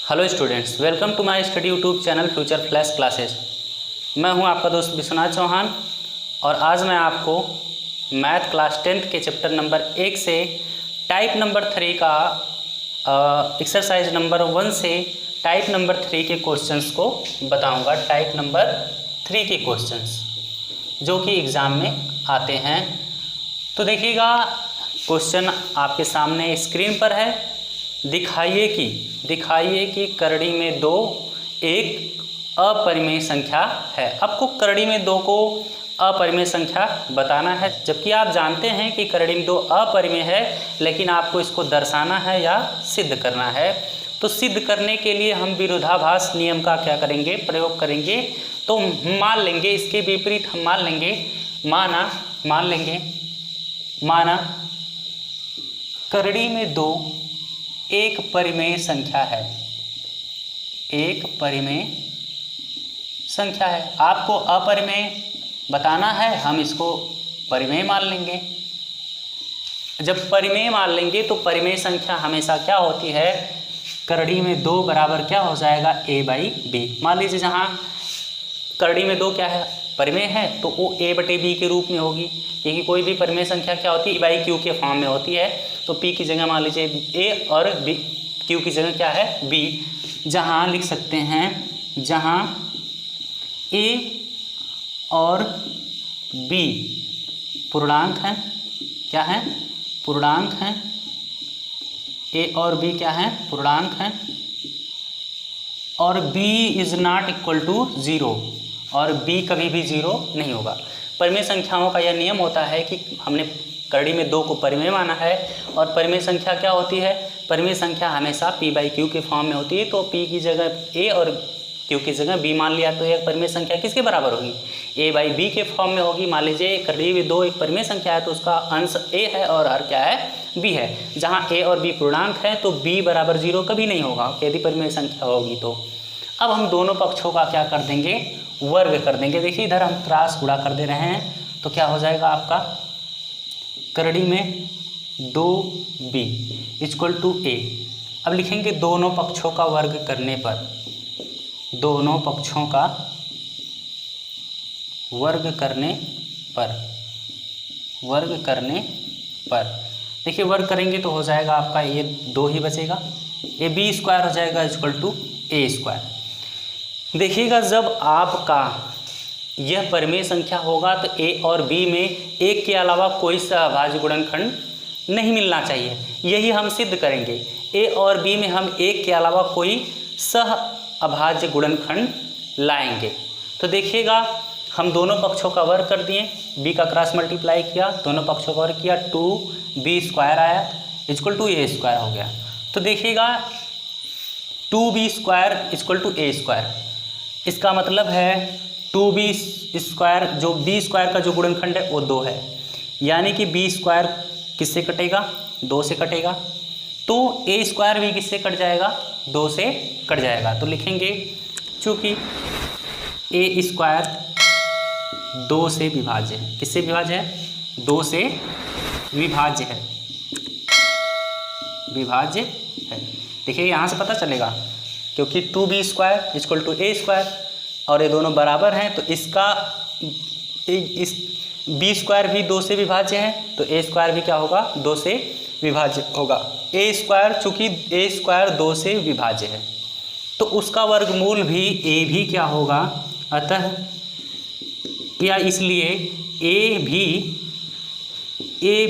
Hello students, welcome to my study YouTube channel future flash classes. मैं हूं आपका दोस्त विश्वनाथ चौहान और आज मैं आपको मैथ क्लास 10th के चैप्टर नंबर 1 से टाइप नंबर 3 का एक्सरसाइज नंबर 1 से टाइप नंबर 3 के क्वेश्चंस को बताऊंगा। टाइप नंबर 3 के क्वेश्चंस जो कि एग्ज़ाम में आते हैं। तो देखिएगा, क्वेश्चन आपके सामने स्क्रीन पर है। दिखाइए कि करड़ी में 2 एक अपरिमेय संख्या है। आपको करड़ी में 2 को अपरिमेय संख्या बताना है, जबकि आप जानते हैं कि करड़ी में 2 अपरिमेय है, लेकिन आपको इसको दर्शाना है या सिद्ध करना है। तो सिद्ध करने के लिए हम विरोधाभास नियम का क्या करेंगे, प्रयोग करेंगे। तो मान लेंगे, इसके विपरीत हम मान लेंगे, माना करड़ी में 2 एक परिमेय संख्या है। एक परिमेय संख्या है। आपको अपरिमेय बताना है, हम इसको परिमेय मान लेंगे। जब परिमेय मान लेंगे तो परिमेय संख्या हमेशा क्या होती है, करड़ी में 2 बराबर क्या हो जाएगा, a/b। मान लीजिए जहाँ करड़ी में 2 क्या है, परिमेय है, तो वो a/b के रूप में होगी, क्योंकि कोई भी परिमेय संख्या क्या होती है, a/q के फॉर्म में होती है। तो p की जगह मान लीजिए a और b, q की जगह क्या है, b। जहाँ लिख सकते हैं, जहाँ a और b पूर्णांक हैं, क्या है, पूर्णांक हैं। a और b क्या है, पूर्णांक हैं। और b is not equal to 0, और b कभी भी 0 नहीं होगा। परिमेय संख्याओं का यह नियम होता है कि हमने करड़ी में 2 को परिमेय माना है, और परिमेय संख्या क्या होती है, परिमेय संख्या हमेशा p/q के फॉर्म में होती है। तो p की जगह a और q की जगह b मान लिया, तो यह परिमेय संख्या किसके बराबर होगी, a/b के फॉर्म में होगी। मान लीजिए करड़ी में 2 एक परिमेय संख्या है, तो उसका अंश a है और हर क्या है, b है। जहाँ a और b पूर्णांक है तो b बराबर 0 कभी नहीं होगा यदि परिमेय संख्या होगी तो। अब हम दोनों पक्षों का क्या कर देंगे, वर्ग कर देंगे। देखिए इधर हम क्रॉस गुणा कर दे रहे हैं, तो क्या हो जाएगा आपका, करड़ी में 2b इक्वल टू a। अब लिखेंगे दोनों पक्षों का वर्ग करने पर, दोनों पक्षों का वर्ग करने पर देखिए वर्ग करेंगे तो हो जाएगा आपका ये 2 ही बचेगा, ab² हो जाएगा इक्वल टू a²। देखिएगा जब आपका यह परिमेय संख्या होगा तो a और b में एक के अलावा कोई सहअभाज्य गुणनखंड नहीं मिलना चाहिए। यही हम सिद्ध करेंगे। a और b में हम एक के अलावा कोई सहअभाज्य गुणनखंड लाएंगे। तो देखिएगा हम दोनों पक्षों का वर्ग कर दिए, b का क्रॉस मल्टीप्लाई किया, दोनों पक्षों का वर्ग किया, 2b² आया इक्वल टू a² हो गया। तो देखिएगा 2b² इक्वल टू a², इसका मतलब है 2b² जो b² का जो गुणनखंड है वो 2 है, यानी कि b² किससे कटेगा, 2 से कटेगा। तो a² भी किससे कट जाएगा, 2 से कट जाएगा। तो लिखेंगे चूँकि a² 2 से विभाज्य है। किससे विभाज्य है, 2 से विभाज्य है, देखिए यहाँ से पता चलेगा, क्योंकि 2b² इक्वल टू a² और ये दोनों बराबर हैं, तो इसका इस b² भी 2 से विभाज्य है, तो a² भी क्या होगा, 2 से विभाज्य होगा। a², चूँकि a² 2 से विभाज्य है तो उसका वर्गमूल भी a भी क्या होगा, अतः या इसलिए a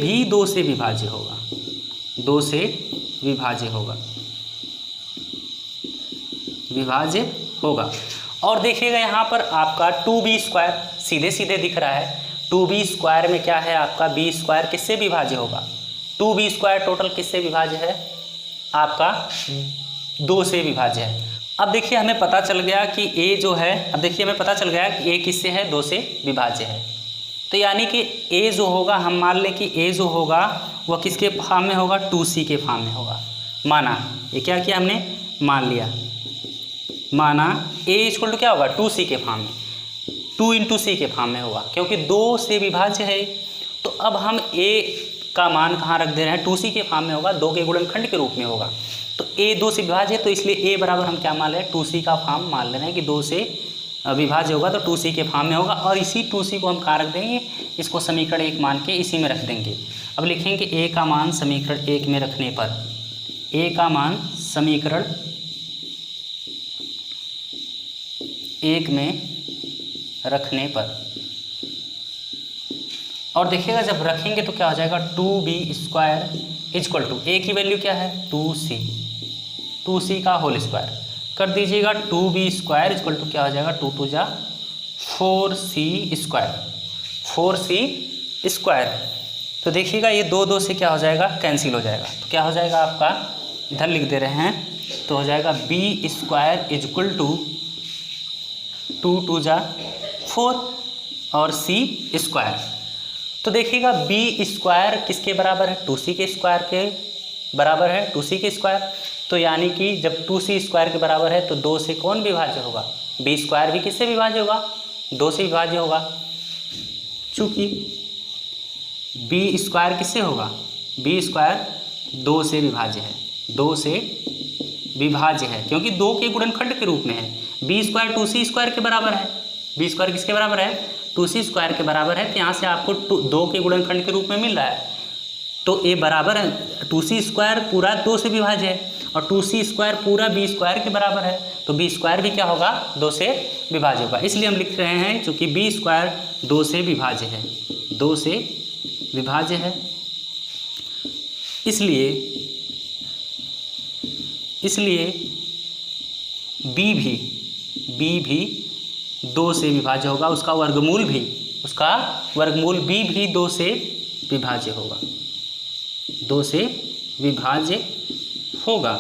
भी 2 से विभाज्य होगा, 2 से विभाज्य होगा। और देखिएगा यहाँ पर आपका 2b² सीधे सीधे दिख रहा है। 2b² में क्या है आपका, b² किससे विभाज्य होगा, 2b² टोटल किससे विभाज्य है, आपका 2 से विभाज्य है। अब देखिए हमें पता चल गया कि a जो है, अब देखिए हमें पता चल गया कि a किससे है, 2 से विभाज्य है। तो यानी कि a जो होगा, हम मान लें कि a जो होगा वह किसके फॉर्म में होगा, 2c के फॉर्म में होगा। माना, ये क्या किया हमने, मान लिया, माना a इक्वल टू क्या होगा, 2c के फॉर्म में, 2 × c के फॉर्म में होगा, क्योंकि 2 से विभाज्य है। तो अब हम a का मान कहाँ रख दे रहे हैं, 2c के फॉर्म में होगा, 2 के गुणनखंड के रूप में होगा। तो ए 2 से विभाज्य है, तो इसलिए ए बराबर हम क्या मान रहे हैं, 2c का फॉर्म मान ले रहे हैं कि 2 से विभाज्य होगा तो 2c के फॉर्म में होगा। और इसी 2c को हम कहाँ रख देंगे, इसको समीकरण 1 मान के इसी में रख देंगे। अब लिखेंगे a का मान समीकरण 1 में रखने पर, a का मान समीकरण 1 में रखने पर, और देखिएगा जब रखेंगे तो क्या हो जाएगा, 2b² इक्वल टू a की वैल्यू क्या है 2c का होल स्क्वायर कर दीजिएगा, 2b² इक्वल टू क्या हो जाएगा 2 2 जा 4c²। तो देखिएगा ये 2 2 से क्या हो जाएगा, कैंसिल हो जाएगा। तो क्या हो जाएगा आपका, इधर लिख दे रहे हैं, तो हो जाएगा b² इक्वल टू 2 2 जा 4 और c²। तो देखिएगा b² किसके बराबर है, 2c के स्क्वायर के बराबर है, 2c के स्क्वायर। तो यानी कि जब 2c² के बराबर है तो 2 से कौन विभाज्य होगा, b² भी किससे विभाज्य होगा, 2 से विभाज्य होगा। चूँकि b² किससे होगा, b² 2 से विभाज्य है, 2 से विभाज्य है, क्योंकि 2 के गुणनखंड के रूप में है। b² 2c² के बराबर है, b² किसके बराबर है, 2c² के बराबर है। तो यहाँ से आपको 2 के गुणनखंड के रूप में मिल रहा है। तो a बराबर है 2c² पूरा 2 से विभाज्य है और 2c² पूरा b² के बराबर है। तो b² भी क्या होगा, 2 से विभाज्य होगा। इसलिए हम लिख रहे हैं चूँकि b² 2 से विभाज्य है, 2 से विभाज्य है, इसलिए b भी 2 से विभाज्य होगा, उसका वर्गमूल b भी 2 से विभाज्य होगा, 2 से विभाज्य होगा।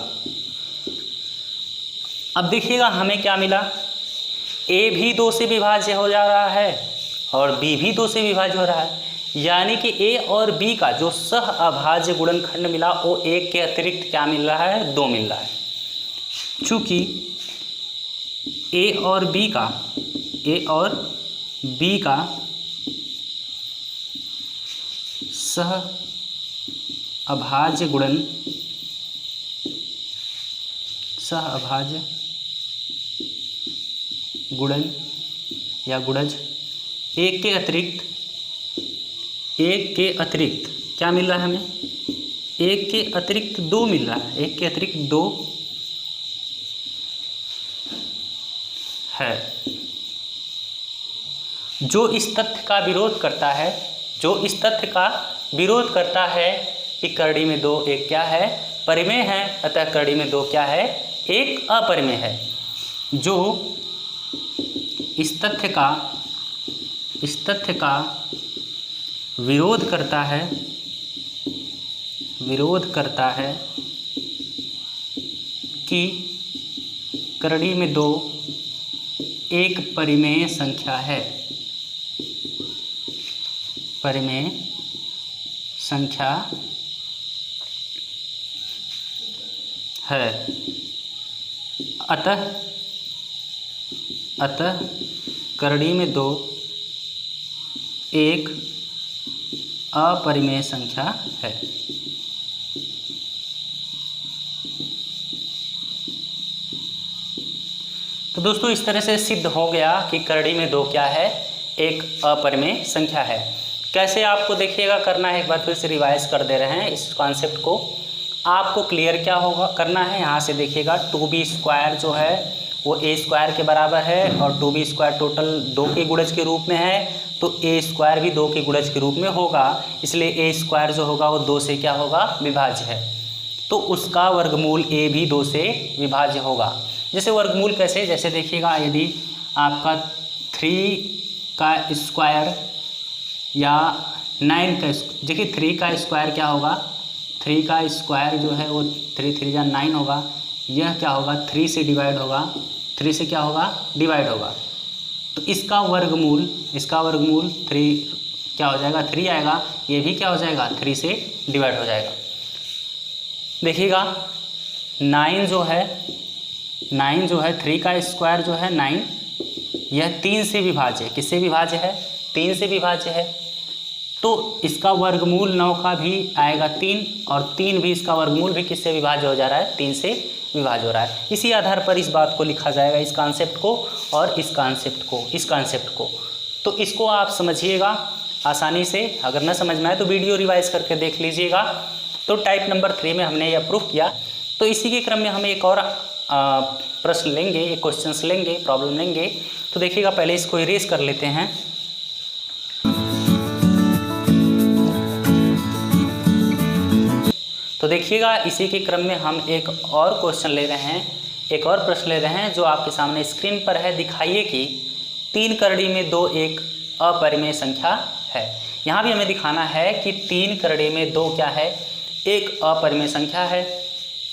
अब देखिएगा हमें क्या मिला, a भी 2 से विभाज्य हो जा रहा है और b भी 2 से विभाज्य हो रहा है, यानी कि a और b का जो सह अभाज्य गुणनखंड मिला वो 1 के अतिरिक्त क्या मिल रहा है, 2 मिल रहा है। चूँकि a और b का सह अभाज्य गुणन या गुणज 1 के अतिरिक्त क्या मिल रहा है हमें, 1 के अतिरिक्त 2 मिल रहा है, 1 के अतिरिक्त 2 है, जो इस तथ्य का विरोध करता है, कि करड़ी में 2 एक क्या है, परिमेय है, अतः करड़ी में 2 क्या है, एक अपरिमेय है। जो इस तथ्य का विरोध करता है कि करड़ी में 2 एक परिमेय संख्या है, अतः करड़ी में 2 एक अपरिमेय संख्या है। तो दोस्तों इस तरह से सिद्ध हो गया कि करड़ी में 2 क्या है, एक अपरिमेय संख्या है। कैसे आपको देखिएगा करना है, एक बार फिर से रिवाइज कर दे रहे हैं इस कॉन्सेप्ट को। आपको क्लियर क्या होगा करना है, यहाँ से देखिएगा 2b² जो है वो a² के बराबर है और 2b² टोटल 2 के गुणज के रूप में है, तो a² भी 2 के गुणज के रूप में होगा, इसलिए a² जो होगा वो 2 से क्या होगा, विभाज्य है। तो उसका वर्गमूल a भी 2 से विभाज्य होगा। जैसे वर्गमूल कैसे, जैसे देखिएगा यदि आपका 3 का स्क्वायर या 9 का, देखिए 3 का स्क्वायर क्या होगा, 3 का स्क्वायर जो है वो 3 3 जा 9 होगा, यह क्या होगा 3 से डिवाइड होगा, 3 से क्या होगा, डिवाइड होगा। तो इसका वर्गमूल 3 क्या हो जाएगा, 3 आएगा, ये भी क्या हो जाएगा 3 से डिवाइड हो जाएगा। देखिएगा 9 जो है 3 का स्क्वायर जो है 9, यह 3 से विभाज्य है, किससे विभाज्य है, 3 से विभाज्य है। तो इसका वर्गमूल 9 का भी आएगा 3, और 3 भी इसका वर्गमूल भी किससे विभाज्य हो जा रहा है, 3 से विभाज्य हो रहा है। इसी आधार पर इस बात को लिखा जाएगा, इस कॉन्सेप्ट को और इस कॉन्सेप्ट को। तो इसको आप समझिएगा आसानी से, अगर न समझ में आए तो वीडियो रिवाइज करके देख लीजिएगा। तो टाइप नंबर 3 में हमने यह प्रूफ किया। तो इसी के क्रम में हम एक और प्रश्न लेंगे, एक क्वेश्चंस लेंगे, प्रॉब्लम लेंगे। तो देखिएगा, पहले इसको इरेज कर लेते हैं। तो देखिएगा, इसी के क्रम में हम एक और क्वेश्चन ले रहे हैं, एक और प्रश्न ले रहे हैं जो आपके सामने स्क्रीन पर है। दिखाइए कि 3 करड़ी में 2 एक अपरिमेय संख्या है। यहाँ भी हमें दिखाना है कि 3 करड़ी में 2 क्या है, एक अपरिमेय संख्या है।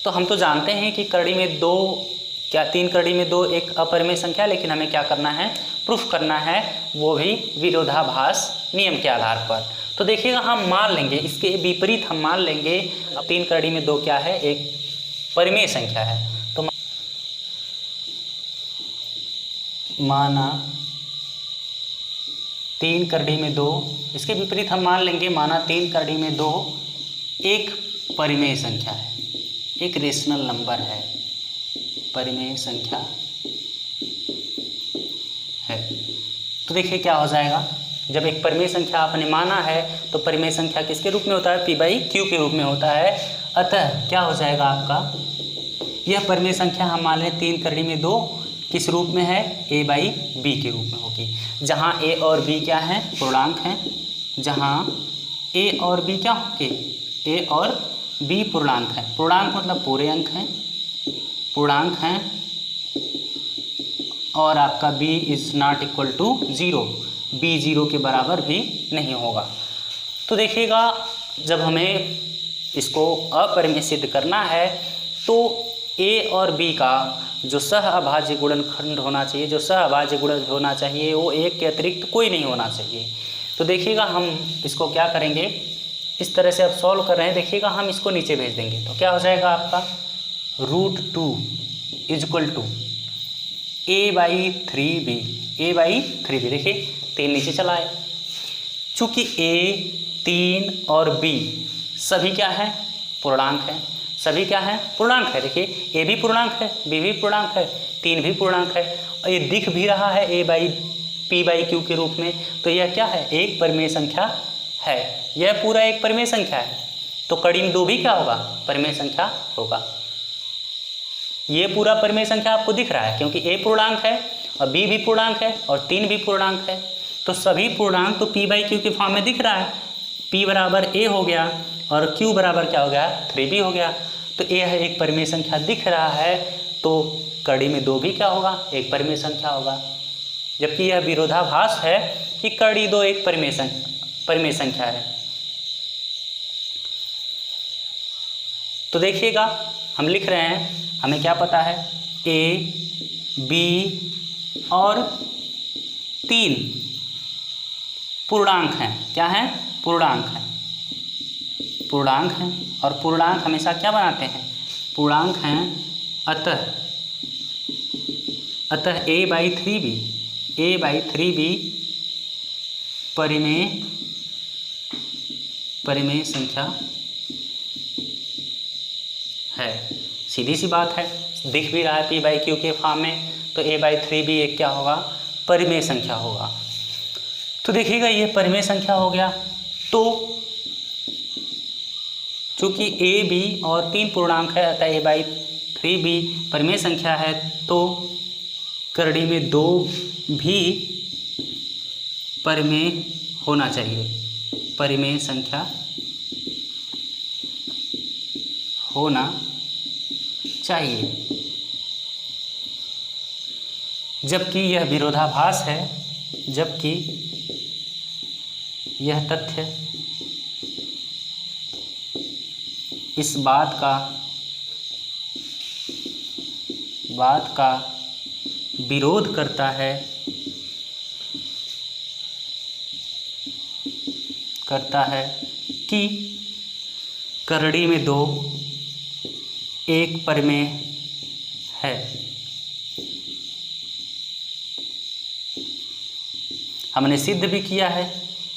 तो हम तो जानते हैं कि करड़ी में 2 क्या, 3 करड़ी में 2 एक अपरिमेय संख्या, लेकिन हमें क्या करना है, प्रूफ करना है, वो भी विरोधाभास नियम के आधार पर। तो देखिएगा, हम मान लेंगे, इसके विपरीत हम मान लेंगे 3 करड़ी में 2 क्या है, एक परिमेय संख्या है। तो माना 3 करड़ी में 2, इसके विपरीत हम मान लेंगे, माना 3 करड़ी में 2 एक परिमेय संख्या है, एक रेशनल नंबर है, परिमेय संख्या है। तो देखिए क्या हो जाएगा, जब एक परिमेय संख्या आपने माना है तो परिमेय संख्या किसके रूप में होता है, p/q के रूप में होता है। अतः क्या हो जाएगा आपका, यह परिमेय संख्या हम मान लें 3 करड़ी में 2 किस रूप में है, a/b के रूप में होगी, जहाँ a और b क्या हैं, पूर्णांक हैं। जहाँ a और b क्या होंगे, a और b पूर्णांक हैं। पूर्णांक मतलब पूरे अंक हैं, पूर्णांक हैं। और आपका b is not equal to 0, b 0 के बराबर भी नहीं होगा। तो देखिएगा, जब हमें इसको अपरिमेय सिद्ध करना है तो a और b का जो सह अभाज्य गुणनखंड होना चाहिए, जो सह अभाज्य गुणज होना चाहिए, वो 1 के अतिरिक्त कोई नहीं होना चाहिए। तो देखिएगा, हम इसको क्या करेंगे, इस तरह से अब सॉल्व कर रहे हैं। देखिएगा, हम इसको नीचे भेज देंगे तो क्या हो जाएगा आपका, √2 is equal to a/3b, a/3b। देखिए 3 नीचे चला आए, चूँकि a, 3 और b सभी क्या है, पूर्णांक है, सभी क्या है, पूर्णांक है। देखिए a भी पूर्णांक है, b भी पूर्णांक है, 3 भी पूर्णांक है, और ये दिख भी रहा है a/p/q के रूप में। तो यह क्या है, एक परिमेय संख्या है, यह पूरा एक परिमेय संख्या है। तो कड़ी में 2 भी क्या होगा, परिमेय संख्या होगा। ये पूरा परिमेय संख्या आपको दिख रहा है, क्योंकि a पूर्णांक है और b भी पूर्णांक है और 3 भी पूर्णांक है। तो सभी पूर्णांक तो p/q के फॉर्म में दिख रहा है। p बराबर a हो गया और q बराबर क्या हो गया, 3b हो गया। तो a है एक परिमेय संख्या दिख रहा है, तो कड़ी में 2 भी क्या होगा, एक परिमेय संख्या होगा। जबकि यह विरोधाभास है कि कड़ी 2 एक परिमेय संख्या है। तो देखिएगा, हम लिख रहे हैं, हमें क्या पता है, a, b और 3 पूर्णांक हैं। क्या हैं, पूर्णांक हैं, पूर्णांक हैं। और पूर्णांक हमेशा क्या बनाते हैं, पूर्णांक हैं। अतः a/3b परिमेय संख्या है। सीधी सी बात है, दिख भी रहा है p/q के फॉर्म में, तो a/3b एक क्या होगा, परिमेय संख्या होगा। तो देखिएगा, ये परिमेय संख्या हो गया। तो चूँकि a, b और 3 पूर्णांक है, अतः a/3b परिमेय संख्या है। तो करड़ी में 2 भी परिमेय होना चाहिए, परिमेय संख्या होना चाहिए। जबकि यह विरोधाभास है, जबकि यह तथ्य इस बात का विरोध करता है कि करड़ी में 2 एक परिमेय है। हमने सिद्ध भी किया है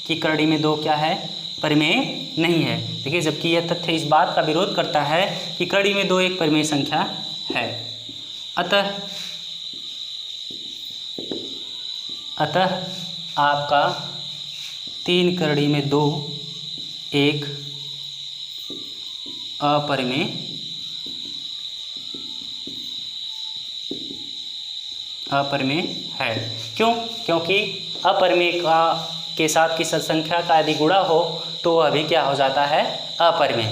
कि करड़ी में 2 क्या है, परिमेय नहीं है। देखिए, जबकि यह तथ्य इस बात का विरोध करता है कि करड़ी में 2 एक परिमेय संख्या है। अतः आपका 3 करड़ी में 2 एक अपरिमेय है। क्यों? क्योंकि अपरिमेय के साथ किसी संख्या का यदि गुणा हो तो वह भी क्या हो जाता है, अपरिमेय।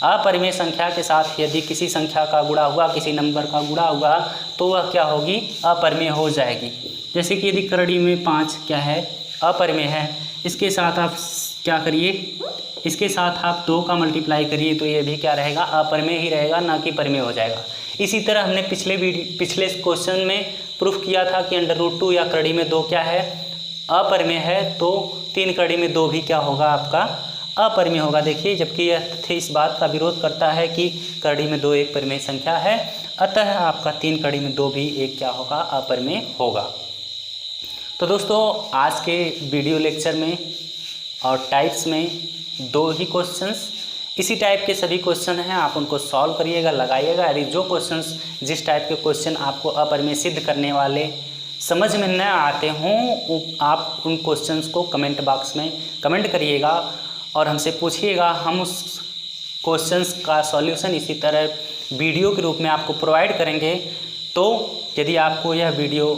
अपरिमेय संख्या के साथ यदि किसी संख्या का गुणा हुआ, किसी नंबर का गुणा हुआ, तो वह क्या होगी, अपरिमेय हो जाएगी। जैसे कि यदि करड़ी में 5 क्या है, अपरिमेय है, इसके साथ आप क्या करिए, इसके साथ आप 2 का मल्टीप्लाई करिए तो ये भी क्या रहेगा, अपरिमेय ही रहेगा, ना कि परिमेय हो जाएगा। इसी तरह हमने पिछले क्वेश्चन में प्रूफ किया था कि √2 या करड़ी में 2 क्या है, अपरिमेय है, तो 3 करड़ी में 2 भी क्या होगा, आपका अपरिमेय होगा। देखिए, जबकि यह तथ्य इस बात का विरोध करता है कि करड़ी में 2 एक परिमेय संख्या है, अतः आपका 3 करड़ी में 2 भी एक क्या होगा, अपरिमेय होगा। तो दोस्तों, आज के वीडियो लेक्चर में और टाइप्स में 2 ही क्वेश्चंस, इसी टाइप के सभी क्वेश्चन हैं, आप उनको सॉल्व करिएगा, लगाइएगा। यदि जो क्वेश्चंस, जिस टाइप के क्वेश्चन आपको अपरिमेय सिद्ध करने वाले समझ में न आते हों, आप उन क्वेश्चंस को कमेंट बॉक्स में कमेंट करिएगा और हमसे पूछिएगा। हम उस क्वेश्चंस का सॉल्यूशन इसी तरह वीडियो के रूप में आपको प्रोवाइड करेंगे। तो यदि आपको यह वीडियो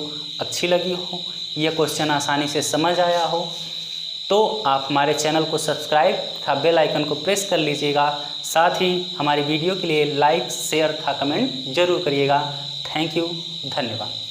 अच्छी लगी हो, यह क्वेश्चन आसानी से समझ आया हो, तो आप हमारे चैनल को सब्सक्राइब तथा बेल आइकन को प्रेस कर लीजिएगा। साथ ही हमारी वीडियो के लिए लाइक, शेयर तथा कमेंट जरूर करिएगा। थैंक यू, धन्यवाद।